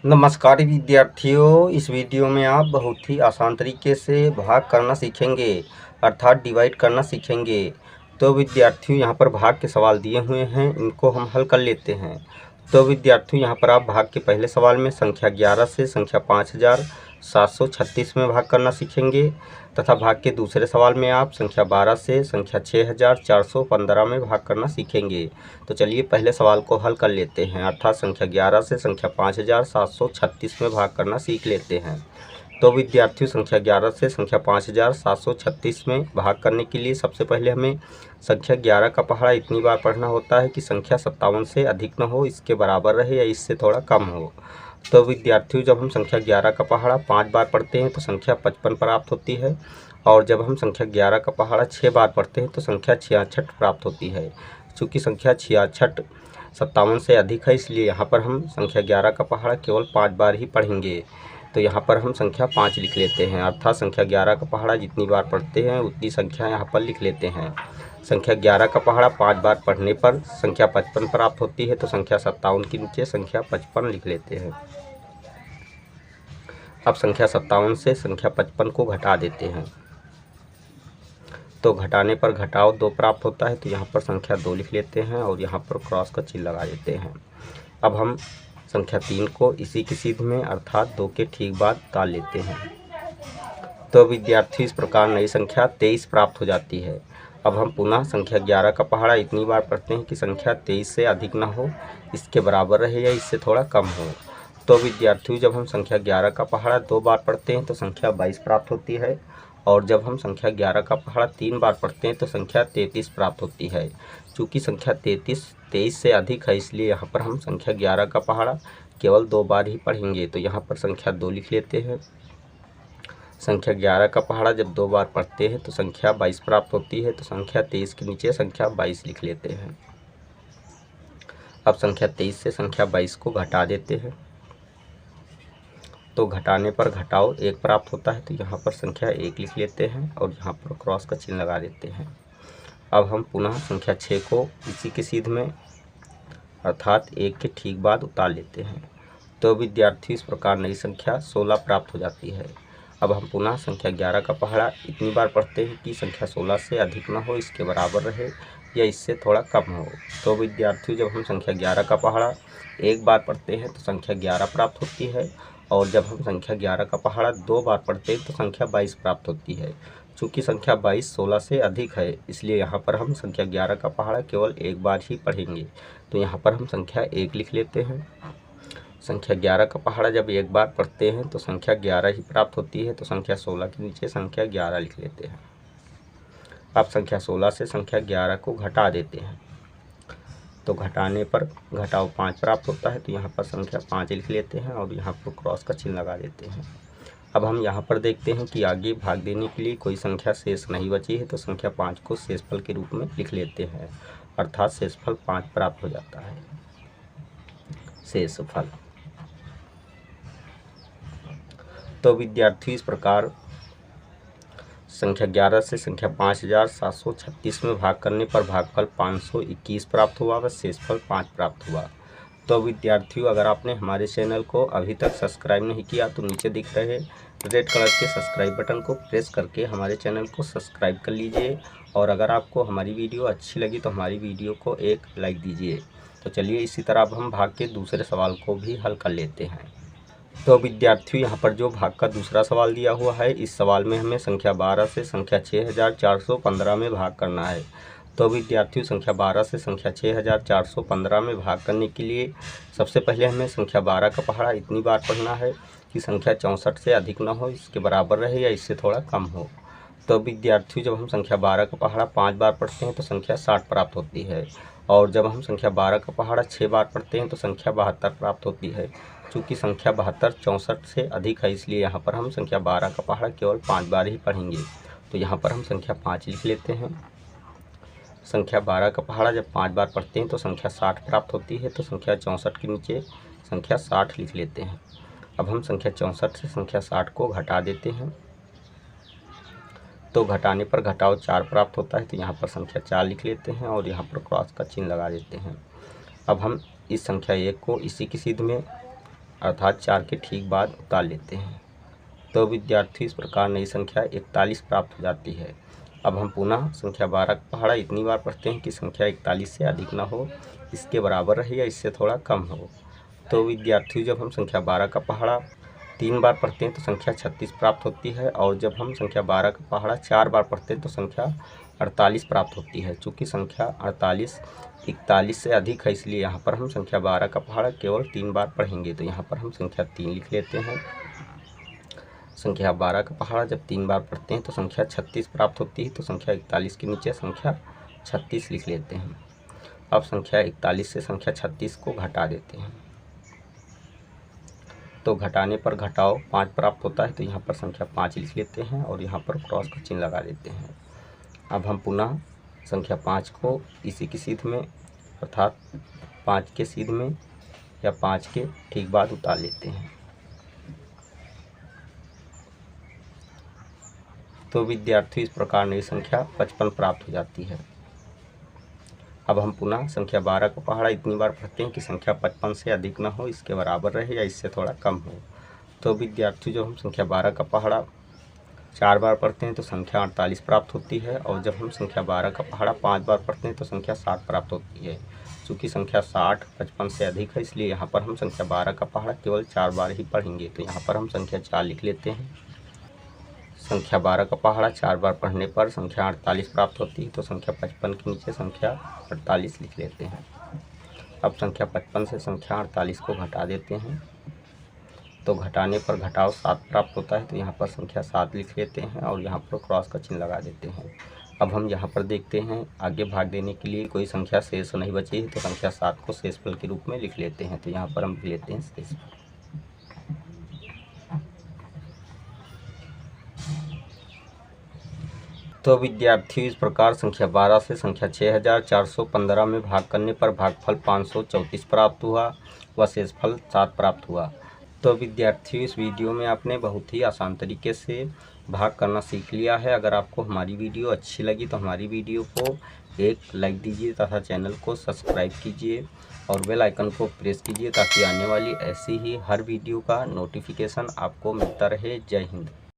नमस्कार विद्यार्थियों, इस वीडियो में आप बहुत ही आसान तरीके से भाग करना सीखेंगे, अर्थात डिवाइड करना सीखेंगे। तो विद्यार्थियों, यहाँ पर भाग के सवाल दिए हुए हैं, इनको हम हल कर लेते हैं। तो विद्यार्थियों, यहाँ पर आप भाग के पहले सवाल में संख्या 11 से संख्या 5736 में भाग करना सीखेंगे, तथा भाग के दूसरे सवाल में आप संख्या 12 से संख्या 6415 में भाग करना सीखेंगे। तो चलिए पहले सवाल को हल कर लेते हैं, अर्थात संख्या 11 से संख्या 5736 में भाग करना सीख लेते हैं। तो विद्यार्थियों, संख्या 11 से संख्या 5736 में भाग करने के लिए सबसे पहले हमें संख्या 11 का पहाड़ा इतनी बार पढ़ना होता है कि संख्या 57 से अधिक न हो, इसके बराबर रहे या इससे थोड़ा कम हो। तो विद्यार्थियों, जब हम संख्या 11 का पहाड़ा 5 बार पढ़ते हैं तो संख्या 55 प्राप्त होती है, और जब हम संख्या 11 का पहाड़ा 6 बार पढ़ते हैं तो संख्या 66 प्राप्त होती है। चूँकि संख्या 66 57 से अधिक है, इसलिए यहाँ पर हम संख्या 11 का पहाड़ा केवल 5 बार ही पढ़ेंगे। तो यहाँ पर हम संख्या 5 लिख लेते हैं, अर्थात संख्या 11 का पहाड़ा जितनी बार पढ़ते हैं उतनी संख्या यहाँ पर लिख लेते हैं। संख्या 11 का पहाड़ा 5 बार पढ़ने पर संख्या 55 प्राप्त होती है, तो संख्या 57 के नीचे संख्या 55 लिख लेते हैं। अब संख्या 57 से संख्या 55 को घटा देते हैं, तो घटाने पर घटाव 2 प्राप्त होता है, तो यहाँ पर संख्या 2 लिख लेते हैं और यहाँ पर क्रॉस का चिन्ह लगा देते हैं। अब हम संख्या 3 को इसी की सीध में अर्थात 2 के ठीक बाद डाल लेते हैं। तो विद्यार्थी, इस प्रकार नई संख्या 23 प्राप्त हो जाती है। अब हम पुनः संख्या 11 का पहाड़ा इतनी बार पढ़ते हैं कि संख्या 23 से अधिक न हो, इसके बराबर रहे या इससे थोड़ा कम हो। तो विद्यार्थियों, जब हम संख्या 11 का पहाड़ा 2 बार पढ़ते हैं तो संख्या 22 प्राप्त होती है, और जब हम संख्या 11 का पहाड़ा 3 बार पढ़ते हैं तो संख्या 33 प्राप्त होती है। चूँकि संख्या 23 से अधिक है, इसलिए यहाँ पर हम संख्या 11 का पहाड़ा केवल 2 बार ही पढ़ेंगे, तो यहाँ पर संख्या 2 लिख लेते हैं। संख्या 11 का पहाड़ा जब 2 बार पढ़ते हैं तो संख्या 22 प्राप्त होती है, तो संख्या 23 के नीचे संख्या 22 लिख लेते हैं। अब संख्या 23 से संख्या 22 को घटा देते हैं, तो घटाने पर घटाव 1 प्राप्त होता है, तो यहाँ पर संख्या 1 लिख लेते हैं और यहाँ पर क्रॉस का चिन्ह लगा देते हैं। अब हम पुनः संख्या 6 को इसी की सीध में अर्थात 1 के ठीक बाद उतार लेते हैं। तो विद्यार्थी, इस प्रकार नई संख्या 16 प्राप्त हो जाती है। अब हम पुनः संख्या 11 का पहाड़ा इतनी बार पढ़ते हैं कि संख्या 16 से अधिक न हो, इसके बराबर रहे या इससे थोड़ा कम हो। तो विद्यार्थियों, जब हम संख्या 11 का पहाड़ा 1 बार पढ़ते हैं तो संख्या 11 प्राप्त होती है, और जब हम संख्या 11 का पहाड़ा 2 बार पढ़ते हैं तो संख्या 22 प्राप्त होती है। चूँकि संख्या 22 16 से अधिक है, इसलिए यहाँ पर हम संख्या 11 का पहाड़ा केवल 1 बार ही पढ़ेंगे, तो यहाँ पर हम संख्या 1 लिख लेते हैं। संख्या 11 का पहाड़ा जब 1 बार पढ़ते हैं तो संख्या 11 ही प्राप्त होती है, तो संख्या 16 के नीचे संख्या 11 लिख लेते हैं। अब संख्या 16 से संख्या 11 को घटा देते हैं, तो घटाने पर घटाव 5 प्राप्त होता है, तो यहाँ पर संख्या 5 लिख लेते हैं और यहाँ पर क्रॉस का चिन्ह लगा देते हैं। अब हम यहाँ पर देखते हैं कि आगे भाग देने के लिए कोई संख्या शेष नहीं बची है, तो संख्या 5 को शेषफल के रूप में लिख लेते हैं, अर्थात शेषफल 5 प्राप्त हो जाता है। शेषफल, तो विद्यार्थी, इस प्रकार संख्या 11 से संख्या 5736 में भाग करने पर भागफल 521 प्राप्त हुआ व शेषफल 5 प्राप्त हुआ। तो विद्यार्थियों, अगर आपने हमारे चैनल को अभी तक सब्सक्राइब नहीं किया तो नीचे दिख रहे रेड कलर के सब्सक्राइब बटन को प्रेस करके हमारे चैनल को सब्सक्राइब कर लीजिए, और अगर आपको हमारी वीडियो अच्छी लगी तो हमारी वीडियो को एक लाइक दीजिए। तो चलिए इसी तरह अब हम भाग के दूसरे सवाल को भी हल कर लेते हैं। तो विद्यार्थियों, यहाँ पर जो भाग का दूसरा सवाल दिया हुआ है, इस सवाल में हमें संख्या 12 से संख्या 6415 में भाग करना है। तो विद्यार्थियों, संख्या 12 से संख्या 6415 में भाग करने के लिए सबसे पहले हमें संख्या 12 का पहाड़ा इतनी बार पढ़ना है कि संख्या 64 से अधिक न हो, इसके बराबर रहे या इससे थोड़ा कम हो। तो विद्यार्थियों, जब हम संख्या 12 का पहाड़ा 5 बार पढ़ते हैं तो संख्या 60 प्राप्त होती है, और जब हम संख्या 12 का पहाड़ा 6 बार पढ़ते हैं तो संख्या 72 प्राप्त होती है। चूँकि संख्या 72 64 से अधिक है, इसलिए यहाँ पर हम संख्या 12 का पहाड़ा केवल 5 बार ही पढ़ेंगे, तो यहाँ पर हम संख्या 5 लिख लेते हैं। संख्या 12 का पहाड़ा जब 5 बार पढ़ते हैं तो संख्या 60 प्राप्त होती है, तो संख्या 64 के नीचे संख्या 60 लिख लेते हैं। अब हम संख्या 64 से संख्या 60 को घटा देते हैं, तो घटाने पर घटाव 4 प्राप्त होता है, तो यहाँ पर संख्या 4 लिख लेते हैं और यहाँ पर क्रॉस का चिन्ह लगा देते हैं। अब हम इस संख्या 1 को इसी की सीध में अर्थात 4 के ठीक बाद उतार लेते हैं। तो विद्यार्थी इस प्रकार नई संख्या 41 प्राप्त हो जाती है। अब हम पुनः संख्या 12 का पहाड़ा इतनी बार पढ़ते हैं कि संख्या 41 से अधिक न हो, इसके बराबर रहे या इससे थोड़ा कम हो। तो विद्यार्थी जब हम संख्या 12 का पहाड़ा 3 बार पढ़ते हैं तो संख्या 36 प्राप्त होती है, और जब हम संख्या 12 का पहाड़ा 4 बार पढ़ते हैं तो संख्या 48 प्राप्त होती है। चूँकि संख्या 48 41 से अधिक है, इसलिए यहाँ पर हम संख्या 12 का पहाड़ा केवल 3 बार पढ़ेंगे। तो यहाँ पर हम संख्या 3 लिख लेते हैं। संख्या 12 का पहाड़ा जब 3 बार पढ़ते हैं तो संख्या 36 प्राप्त होती है, तो संख्या 41 के नीचे संख्या 36 लिख लेते हैं। अब संख्या 41 से संख्या 36 को घटा देते हैं, तो घटाने पर घटाओ 5 प्राप्त होता है, तो यहाँ पर संख्या 5 लिख लेते हैं और यहाँ पर क्रॉस का चिन्ह लगा देते हैं। अब हम पुनः संख्या 5 को इसी की सीध में अर्थात 5 के सीध में या 5 के ठीक बाद उतार लेते हैं। तो विद्यार्थी इस प्रकार नई संख्या 55 प्राप्त हो जाती है। अब हम पुनः संख्या 12 का पहाड़ा इतनी बार पढ़ते हैं कि संख्या 55 से अधिक न हो, इसके बराबर रहे या इससे थोड़ा कम हो। तो विद्यार्थी जब हम संख्या 12 का पहाड़ा 4 बार पढ़ते हैं तो संख्या 48 प्राप्त होती है, और जब हम संख्या 12 का पहाड़ा 5 बार पढ़ते हैं तो संख्या 60 प्राप्त होती है। चूँकि संख्या 60 55 से अधिक है, इसलिए यहाँ पर हम संख्या 12 का पहाड़ा केवल 4 बार ही पढ़ेंगे। तो यहाँ पर हम संख्या 4 लिख लेते हैं। संख्या 12 का पहाड़ा 4 बार पढ़ने पर संख्या 48 प्राप्त होती है, तो संख्या 55 के नीचे संख्या 48 लिख लेते हैं। अब संख्या 55 से संख्या 48 को घटा देते हैं, तो घटाने पर घटाव 7 प्राप्त होता है, तो यहाँ पर संख्या 7 लिख लेते हैं और यहाँ पर क्रॉस का चिन्ह लगा देते हैं। अब हम यहाँ पर देखते हैं आगे भाग देने के लिए कोई संख्या शेष नहीं बची है, तो संख्या 7 को शेषफल के रूप में लिख लेते हैं। तो यहाँ पर हम लिख लेते हैं शेषफल। तो विद्यार्थी इस प्रकार संख्या 12 से संख्या 6415 में भाग करने पर भागफल 534 प्राप्त हुआ व शेषफल 7 प्राप्त हुआ। तो विद्यार्थियों इस वीडियो में आपने बहुत ही आसान तरीके से भाग करना सीख लिया है। अगर आपको हमारी वीडियो अच्छी लगी तो हमारी वीडियो को एक लाइक दीजिए तथा चैनल को सब्सक्राइब कीजिए और बेल आइकन को प्रेस कीजिए, ताकि आने वाली ऐसी ही हर वीडियो का नोटिफिकेशन आपको मिलता रहे। जय हिंद।